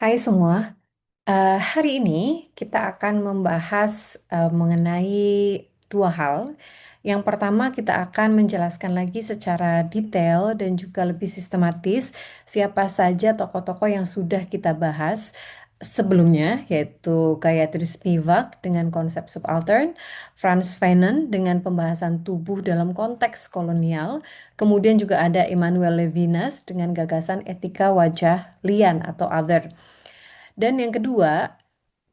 Hai semua. Hari ini kita akan membahas mengenai dua hal. Yang pertama, kita akan menjelaskan lagi secara detail dan juga lebih sistematis siapa saja tokoh-tokoh yang sudah kita bahas sebelumnya, yaitu Gayatri Spivak dengan konsep subaltern, Frans Fanon dengan pembahasan tubuh dalam konteks kolonial, kemudian juga ada Emmanuel Levinas dengan gagasan etika wajah lian atau other. Dan yang kedua,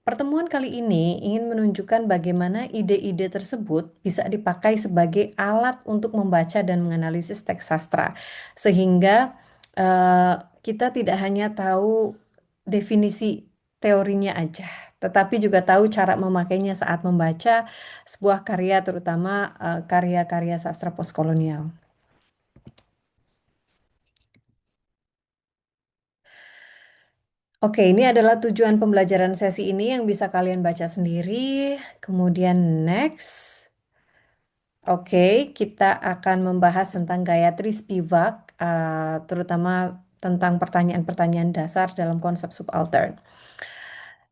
pertemuan kali ini ingin menunjukkan bagaimana ide-ide tersebut bisa dipakai sebagai alat untuk membaca dan menganalisis teks sastra, sehingga kita tidak hanya tahu definisi teorinya aja, tetapi juga tahu cara memakainya saat membaca sebuah karya, terutama karya-karya sastra postkolonial. Oke, ini adalah tujuan pembelajaran sesi ini yang bisa kalian baca sendiri. Kemudian next. Oke, kita akan membahas tentang Gayatri Spivak, terutama tentang pertanyaan-pertanyaan dasar dalam konsep subaltern.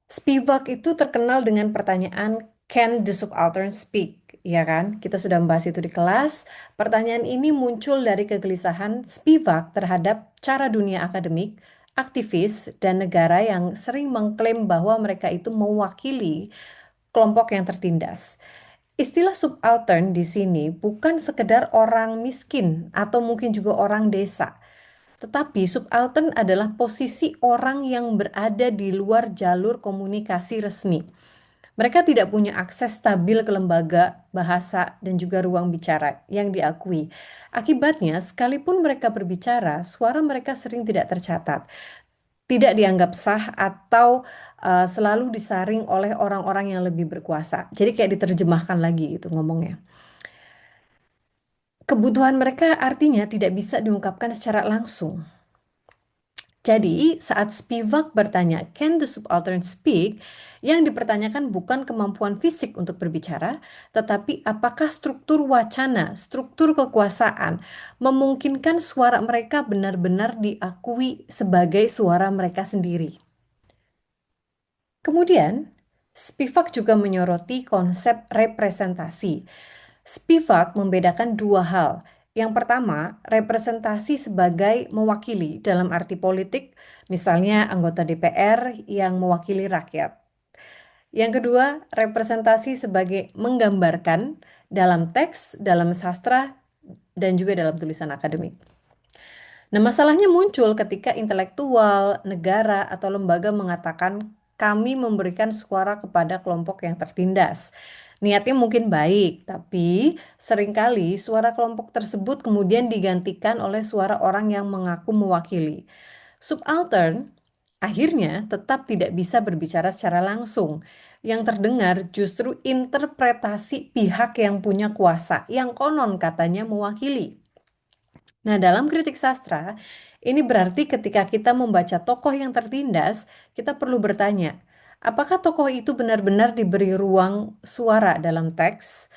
Spivak itu terkenal dengan pertanyaan Can the subaltern speak? Ya kan? Kita sudah membahas itu di kelas. Pertanyaan ini muncul dari kegelisahan Spivak terhadap cara dunia akademik, aktivis, dan negara yang sering mengklaim bahwa mereka itu mewakili kelompok yang tertindas. Istilah subaltern di sini bukan sekedar orang miskin atau mungkin juga orang desa, tetapi subaltern adalah posisi orang yang berada di luar jalur komunikasi resmi. Mereka tidak punya akses stabil ke lembaga, bahasa, dan juga ruang bicara yang diakui. Akibatnya, sekalipun mereka berbicara, suara mereka sering tidak tercatat, tidak dianggap sah, atau selalu disaring oleh orang-orang yang lebih berkuasa. Jadi kayak diterjemahkan lagi itu ngomongnya. Kebutuhan mereka artinya tidak bisa diungkapkan secara langsung. Jadi, saat Spivak bertanya, "Can the subaltern speak?" Yang dipertanyakan bukan kemampuan fisik untuk berbicara, tetapi apakah struktur wacana, struktur kekuasaan, memungkinkan suara mereka benar-benar diakui sebagai suara mereka sendiri. Kemudian, Spivak juga menyoroti konsep representasi. Spivak membedakan dua hal. Yang pertama, representasi sebagai mewakili dalam arti politik, misalnya anggota DPR yang mewakili rakyat. Yang kedua, representasi sebagai menggambarkan dalam teks, dalam sastra, dan juga dalam tulisan akademik. Nah, masalahnya muncul ketika intelektual, negara, atau lembaga mengatakan kami memberikan suara kepada kelompok yang tertindas. Niatnya mungkin baik, tapi seringkali suara kelompok tersebut kemudian digantikan oleh suara orang yang mengaku mewakili. Subaltern akhirnya tetap tidak bisa berbicara secara langsung. Yang terdengar justru interpretasi pihak yang punya kuasa, yang konon katanya mewakili. Nah, dalam kritik sastra, ini berarti ketika kita membaca tokoh yang tertindas, kita perlu bertanya, apakah tokoh itu benar-benar diberi ruang suara dalam teks,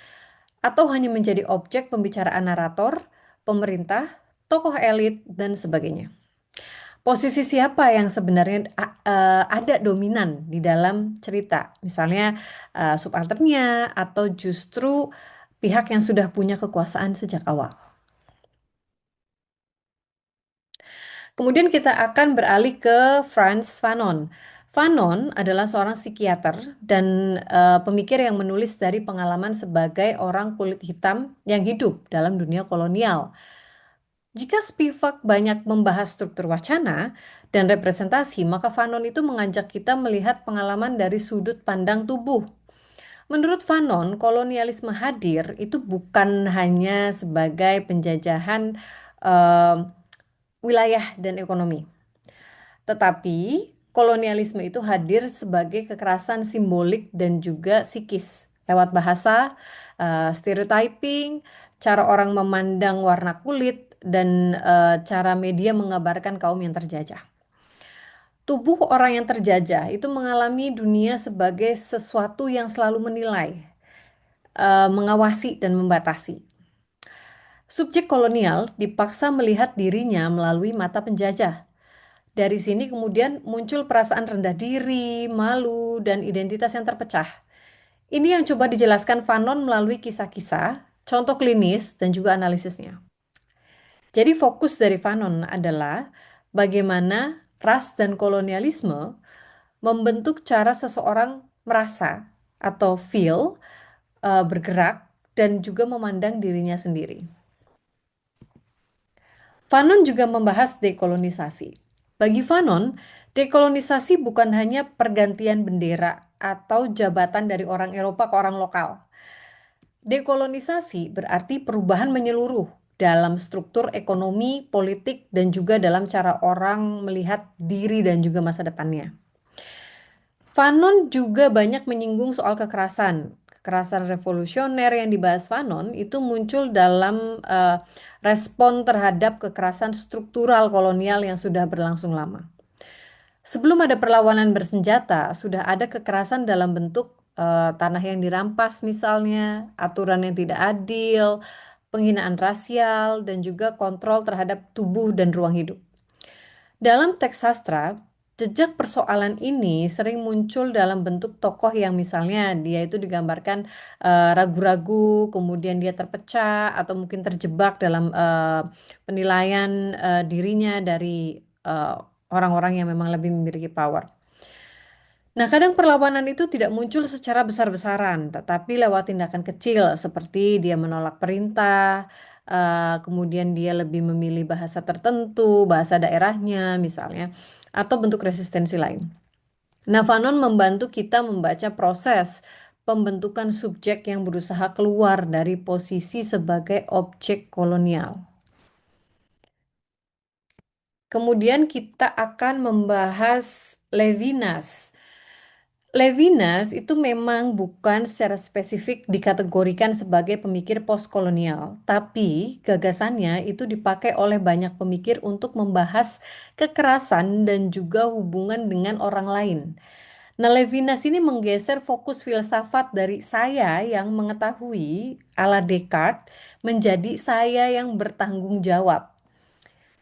atau hanya menjadi objek pembicaraan narator, pemerintah, tokoh elit, dan sebagainya? Posisi siapa yang sebenarnya ada dominan di dalam cerita? Misalnya subalternnya, atau justru pihak yang sudah punya kekuasaan sejak awal? Kemudian kita akan beralih ke Frans Fanon. Fanon adalah seorang psikiater dan pemikir yang menulis dari pengalaman sebagai orang kulit hitam yang hidup dalam dunia kolonial. Jika Spivak banyak membahas struktur wacana dan representasi, maka Fanon itu mengajak kita melihat pengalaman dari sudut pandang tubuh. Menurut Fanon, kolonialisme hadir itu bukan hanya sebagai penjajahan eh, wilayah dan ekonomi, tetapi kolonialisme itu hadir sebagai kekerasan simbolik dan juga psikis lewat bahasa, stereotyping, cara orang memandang warna kulit, dan cara media mengabarkan kaum yang terjajah. Tubuh orang yang terjajah itu mengalami dunia sebagai sesuatu yang selalu menilai, mengawasi, dan membatasi. Subjek kolonial dipaksa melihat dirinya melalui mata penjajah. Dari sini kemudian muncul perasaan rendah diri, malu, dan identitas yang terpecah. Ini yang coba dijelaskan Fanon melalui kisah-kisah, contoh klinis, dan juga analisisnya. Jadi fokus dari Fanon adalah bagaimana ras dan kolonialisme membentuk cara seseorang merasa atau feel, bergerak, dan juga memandang dirinya sendiri. Fanon juga membahas dekolonisasi. Bagi Fanon, dekolonisasi bukan hanya pergantian bendera atau jabatan dari orang Eropa ke orang lokal. Dekolonisasi berarti perubahan menyeluruh dalam struktur ekonomi, politik, dan juga dalam cara orang melihat diri dan juga masa depannya. Fanon juga banyak menyinggung soal kekerasan. Kekerasan revolusioner yang dibahas Fanon itu muncul dalam respon terhadap kekerasan struktural kolonial yang sudah berlangsung lama. Sebelum ada perlawanan bersenjata, sudah ada kekerasan dalam bentuk tanah yang dirampas misalnya, aturan yang tidak adil, penghinaan rasial, dan juga kontrol terhadap tubuh dan ruang hidup. Dalam teks sastra, jejak persoalan ini sering muncul dalam bentuk tokoh yang misalnya dia itu digambarkan ragu-ragu, kemudian dia terpecah atau mungkin terjebak dalam penilaian dirinya dari eh, orang-orang yang memang lebih memiliki power. Nah, kadang perlawanan itu tidak muncul secara besar-besaran, tetapi lewat tindakan kecil seperti dia menolak perintah, kemudian dia lebih memilih bahasa tertentu, bahasa daerahnya misalnya, atau bentuk resistensi lain. Nah, Fanon membantu kita membaca proses pembentukan subjek yang berusaha keluar dari posisi sebagai objek kolonial. Kemudian kita akan membahas Levinas. Levinas itu memang bukan secara spesifik dikategorikan sebagai pemikir postkolonial, tapi gagasannya itu dipakai oleh banyak pemikir untuk membahas kekerasan dan juga hubungan dengan orang lain. Nah, Levinas ini menggeser fokus filsafat dari saya yang mengetahui ala Descartes menjadi saya yang bertanggung jawab.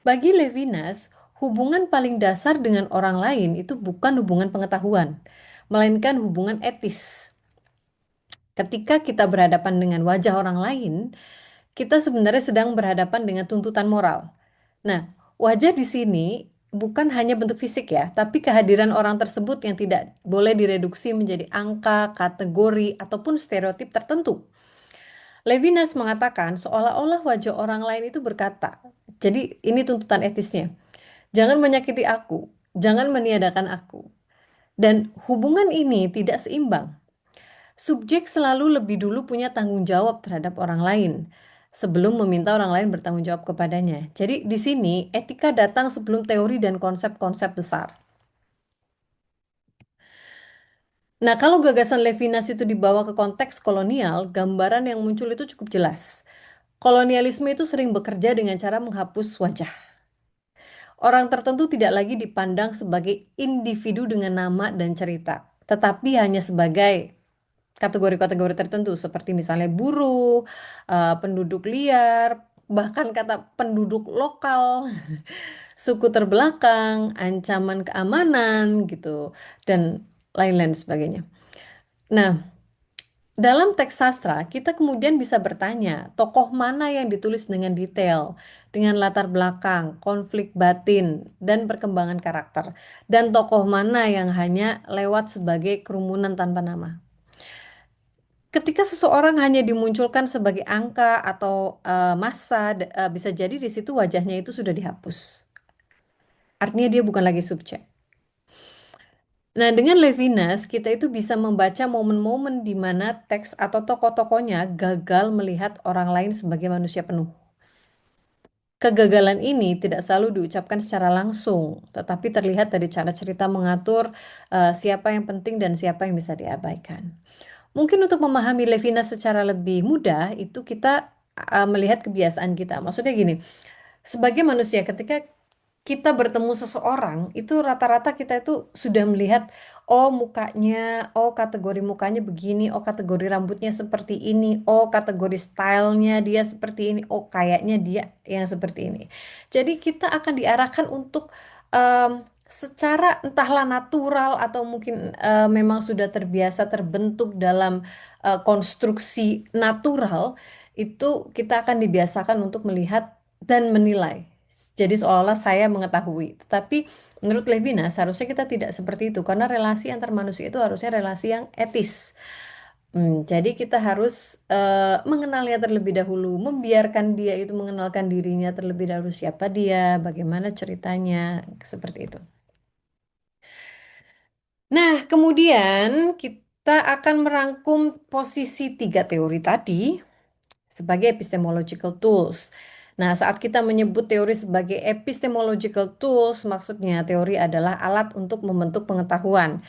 Bagi Levinas, hubungan paling dasar dengan orang lain itu bukan hubungan pengetahuan, melainkan hubungan etis. Ketika kita berhadapan dengan wajah orang lain, kita sebenarnya sedang berhadapan dengan tuntutan moral. Nah, wajah di sini bukan hanya bentuk fisik ya, tapi kehadiran orang tersebut yang tidak boleh direduksi menjadi angka, kategori, ataupun stereotip tertentu. Levinas mengatakan seolah-olah wajah orang lain itu berkata, jadi ini tuntutan etisnya. Jangan menyakiti aku, jangan meniadakan aku. Dan hubungan ini tidak seimbang. Subjek selalu lebih dulu punya tanggung jawab terhadap orang lain sebelum meminta orang lain bertanggung jawab kepadanya. Jadi di sini etika datang sebelum teori dan konsep-konsep besar. Nah, kalau gagasan Levinas itu dibawa ke konteks kolonial, gambaran yang muncul itu cukup jelas. Kolonialisme itu sering bekerja dengan cara menghapus wajah. Orang tertentu tidak lagi dipandang sebagai individu dengan nama dan cerita, tetapi hanya sebagai kategori-kategori tertentu seperti misalnya buruh, penduduk liar, bahkan kata penduduk lokal, suku terbelakang, ancaman keamanan gitu, dan lain-lain sebagainya. Nah, dalam teks sastra, kita kemudian bisa bertanya, tokoh mana yang ditulis dengan detail, dengan latar belakang, konflik batin, dan perkembangan karakter, dan tokoh mana yang hanya lewat sebagai kerumunan tanpa nama. Ketika seseorang hanya dimunculkan sebagai angka atau massa, bisa jadi di situ wajahnya itu sudah dihapus. Artinya dia bukan lagi subjek. Nah, dengan Levinas, kita itu bisa membaca momen-momen di mana teks atau tokoh-tokohnya gagal melihat orang lain sebagai manusia penuh. Kegagalan ini tidak selalu diucapkan secara langsung, tetapi terlihat dari cara cerita mengatur siapa yang penting dan siapa yang bisa diabaikan. Mungkin untuk memahami Levinas secara lebih mudah, itu kita melihat kebiasaan kita. Maksudnya gini, sebagai manusia ketika kita bertemu seseorang, itu rata-rata kita itu sudah melihat, oh mukanya, oh kategori mukanya begini, oh kategori rambutnya seperti ini, oh kategori stylenya dia seperti ini, oh kayaknya dia yang seperti ini. Jadi kita akan diarahkan untuk secara entahlah natural atau mungkin memang sudah terbiasa terbentuk dalam konstruksi natural, itu kita akan dibiasakan untuk melihat dan menilai. Jadi seolah-olah saya mengetahui. Tetapi menurut Levinas seharusnya kita tidak seperti itu karena relasi antar manusia itu harusnya relasi yang etis. Jadi kita harus mengenalnya terlebih dahulu, membiarkan dia itu mengenalkan dirinya terlebih dahulu siapa dia, bagaimana ceritanya, seperti itu. Nah, kemudian kita akan merangkum posisi tiga teori tadi sebagai epistemological tools. Nah, saat kita menyebut teori sebagai epistemological tools, maksudnya teori adalah alat untuk membentuk pengetahuan.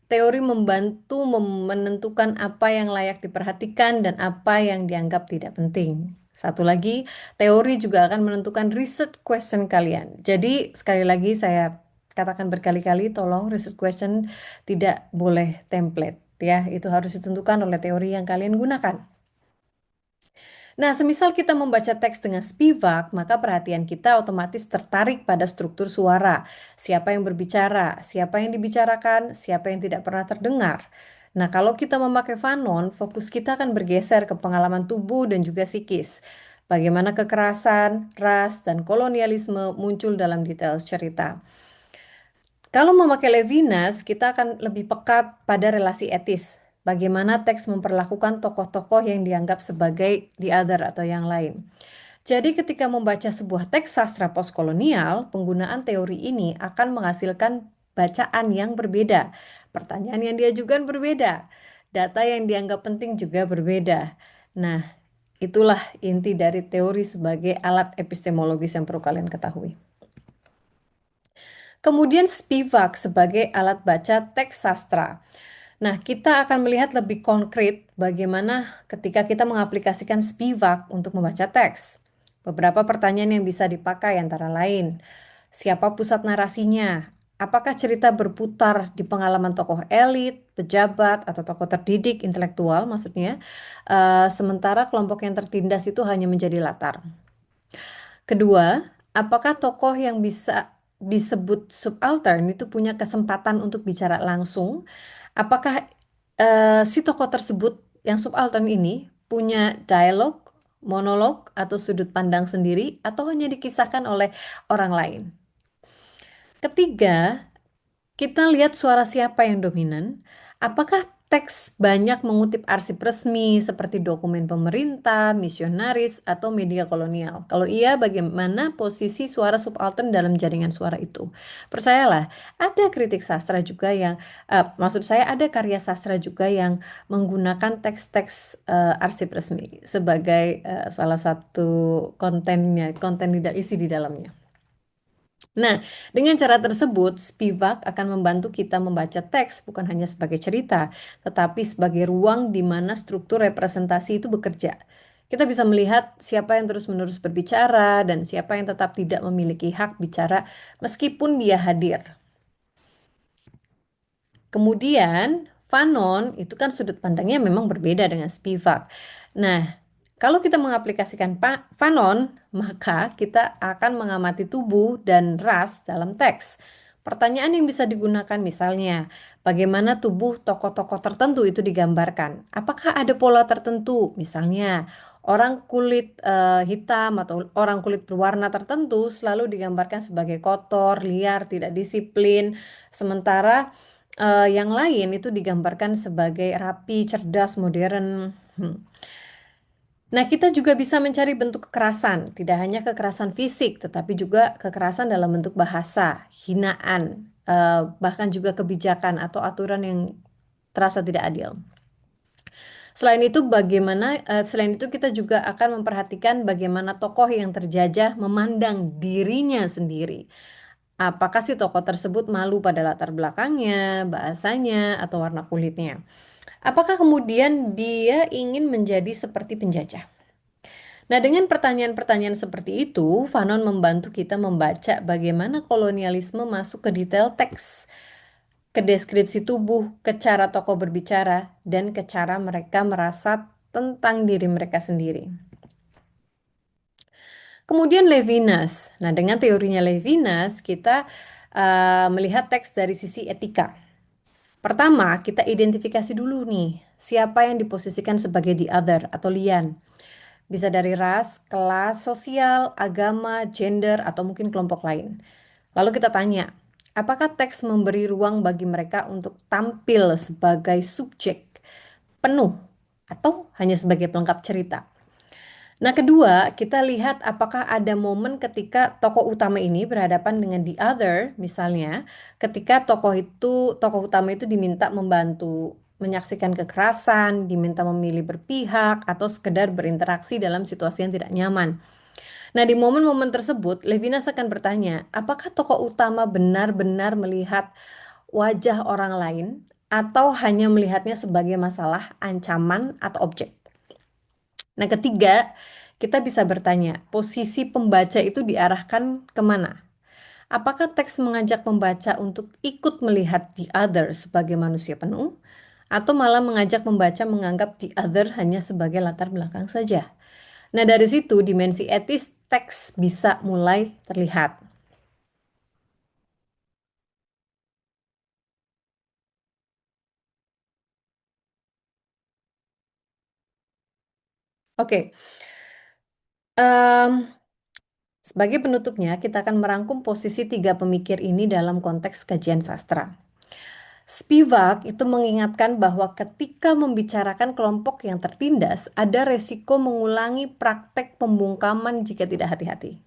Teori membantu menentukan apa yang layak diperhatikan dan apa yang dianggap tidak penting. Satu lagi, teori juga akan menentukan research question kalian. Jadi, sekali lagi saya katakan berkali-kali, tolong research question tidak boleh template ya. Itu harus ditentukan oleh teori yang kalian gunakan. Nah, semisal kita membaca teks dengan Spivak, maka perhatian kita otomatis tertarik pada struktur suara. Siapa yang berbicara, siapa yang dibicarakan, siapa yang tidak pernah terdengar. Nah, kalau kita memakai Fanon, fokus kita akan bergeser ke pengalaman tubuh dan juga psikis. Bagaimana kekerasan, ras, dan kolonialisme muncul dalam detail cerita. Kalau memakai Levinas, kita akan lebih pekat pada relasi etis. Bagaimana teks memperlakukan tokoh-tokoh yang dianggap sebagai the other atau yang lain. Jadi ketika membaca sebuah teks sastra postkolonial, penggunaan teori ini akan menghasilkan bacaan yang berbeda. Pertanyaan yang diajukan berbeda. Data yang dianggap penting juga berbeda. Nah, itulah inti dari teori sebagai alat epistemologis yang perlu kalian ketahui. Kemudian Spivak sebagai alat baca teks sastra. Nah, kita akan melihat lebih konkret bagaimana ketika kita mengaplikasikan Spivak untuk membaca teks. Beberapa pertanyaan yang bisa dipakai antara lain, siapa pusat narasinya? Apakah cerita berputar di pengalaman tokoh elit, pejabat, atau tokoh terdidik, intelektual maksudnya, sementara kelompok yang tertindas itu hanya menjadi latar. Kedua, apakah tokoh yang bisa disebut subaltern itu punya kesempatan untuk bicara langsung? Apakah si tokoh tersebut yang subaltern ini punya dialog, monolog, atau sudut pandang sendiri, atau hanya dikisahkan oleh orang lain? Ketiga, kita lihat suara siapa yang dominan. Apakah teks banyak mengutip arsip resmi seperti dokumen pemerintah, misionaris, atau media kolonial? Kalau iya, bagaimana posisi suara subaltern dalam jaringan suara itu? Percayalah, ada kritik sastra juga yang, maksud saya ada karya sastra juga yang menggunakan teks-teks arsip resmi sebagai salah satu kontennya, konten isi di dalamnya. Nah, dengan cara tersebut, Spivak akan membantu kita membaca teks bukan hanya sebagai cerita, tetapi sebagai ruang di mana struktur representasi itu bekerja. Kita bisa melihat siapa yang terus-menerus berbicara dan siapa yang tetap tidak memiliki hak bicara meskipun dia hadir. Kemudian, Fanon itu kan sudut pandangnya memang berbeda dengan Spivak. Nah, kalau kita mengaplikasikan Fanon, maka kita akan mengamati tubuh dan ras dalam teks. Pertanyaan yang bisa digunakan misalnya, bagaimana tubuh tokoh-tokoh tertentu itu digambarkan? Apakah ada pola tertentu? Misalnya, orang kulit hitam atau orang kulit berwarna tertentu selalu digambarkan sebagai kotor, liar, tidak disiplin. Sementara yang lain itu digambarkan sebagai rapi, cerdas, modern. Nah, kita juga bisa mencari bentuk kekerasan, tidak hanya kekerasan fisik, tetapi juga kekerasan dalam bentuk bahasa, hinaan, bahkan juga kebijakan atau aturan yang terasa tidak adil. Selain itu kita juga akan memperhatikan bagaimana tokoh yang terjajah memandang dirinya sendiri. Apakah si tokoh tersebut malu pada latar belakangnya, bahasanya, atau warna kulitnya? Apakah kemudian dia ingin menjadi seperti penjajah? Nah, dengan pertanyaan-pertanyaan seperti itu, Fanon membantu kita membaca bagaimana kolonialisme masuk ke detail teks, ke deskripsi tubuh, ke cara tokoh berbicara, dan ke cara mereka merasa tentang diri mereka sendiri. Kemudian Levinas. Nah, dengan teorinya Levinas, kita melihat teks dari sisi etika. Pertama, kita identifikasi dulu nih, siapa yang diposisikan sebagai the other atau lian. Bisa dari ras, kelas, sosial, agama, gender, atau mungkin kelompok lain. Lalu kita tanya, apakah teks memberi ruang bagi mereka untuk tampil sebagai subjek penuh atau hanya sebagai pelengkap cerita? Nah, kedua, kita lihat apakah ada momen ketika tokoh utama ini berhadapan dengan the other, misalnya ketika tokoh utama itu diminta membantu menyaksikan kekerasan, diminta memilih berpihak, atau sekedar berinteraksi dalam situasi yang tidak nyaman. Nah, di momen-momen tersebut, Levinas akan bertanya, apakah tokoh utama benar-benar melihat wajah orang lain atau hanya melihatnya sebagai masalah, ancaman, atau objek? Nah, ketiga, kita bisa bertanya, posisi pembaca itu diarahkan kemana? Apakah teks mengajak pembaca untuk ikut melihat the other sebagai manusia penuh? Atau malah mengajak pembaca menganggap the other hanya sebagai latar belakang saja? Nah, dari situ dimensi etis teks bisa mulai terlihat. Oke, em, sebagai penutupnya, kita akan merangkum posisi tiga pemikir ini dalam konteks kajian sastra. Spivak itu mengingatkan bahwa ketika membicarakan kelompok yang tertindas, ada resiko mengulangi praktek pembungkaman jika tidak hati-hati.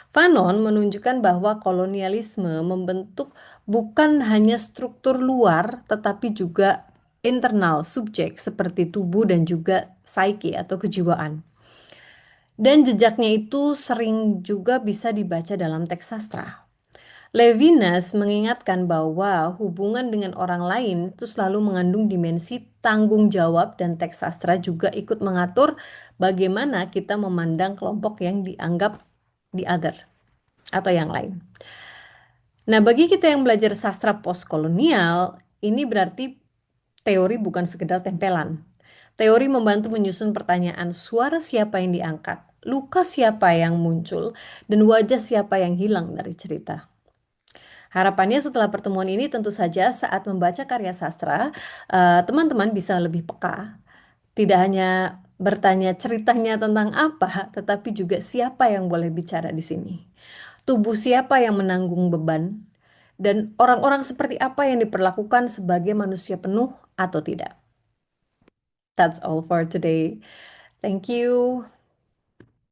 Fanon menunjukkan bahwa kolonialisme membentuk bukan hanya struktur luar, tetapi juga internal subjek seperti tubuh dan juga psyche atau kejiwaan. Dan jejaknya itu sering juga bisa dibaca dalam teks sastra. Levinas mengingatkan bahwa hubungan dengan orang lain itu selalu mengandung dimensi tanggung jawab dan teks sastra juga ikut mengatur bagaimana kita memandang kelompok yang dianggap the other atau yang lain. Nah, bagi kita yang belajar sastra postkolonial, ini berarti teori bukan sekedar tempelan. Teori membantu menyusun pertanyaan suara siapa yang diangkat, luka siapa yang muncul, dan wajah siapa yang hilang dari cerita. Harapannya setelah pertemuan ini tentu saja saat membaca karya sastra, teman-teman bisa lebih peka. Tidak hanya bertanya ceritanya tentang apa, tetapi juga siapa yang boleh bicara di sini. Tubuh siapa yang menanggung beban, dan orang-orang seperti apa yang diperlakukan sebagai manusia penuh atau tidak. That's all for today. Thank you.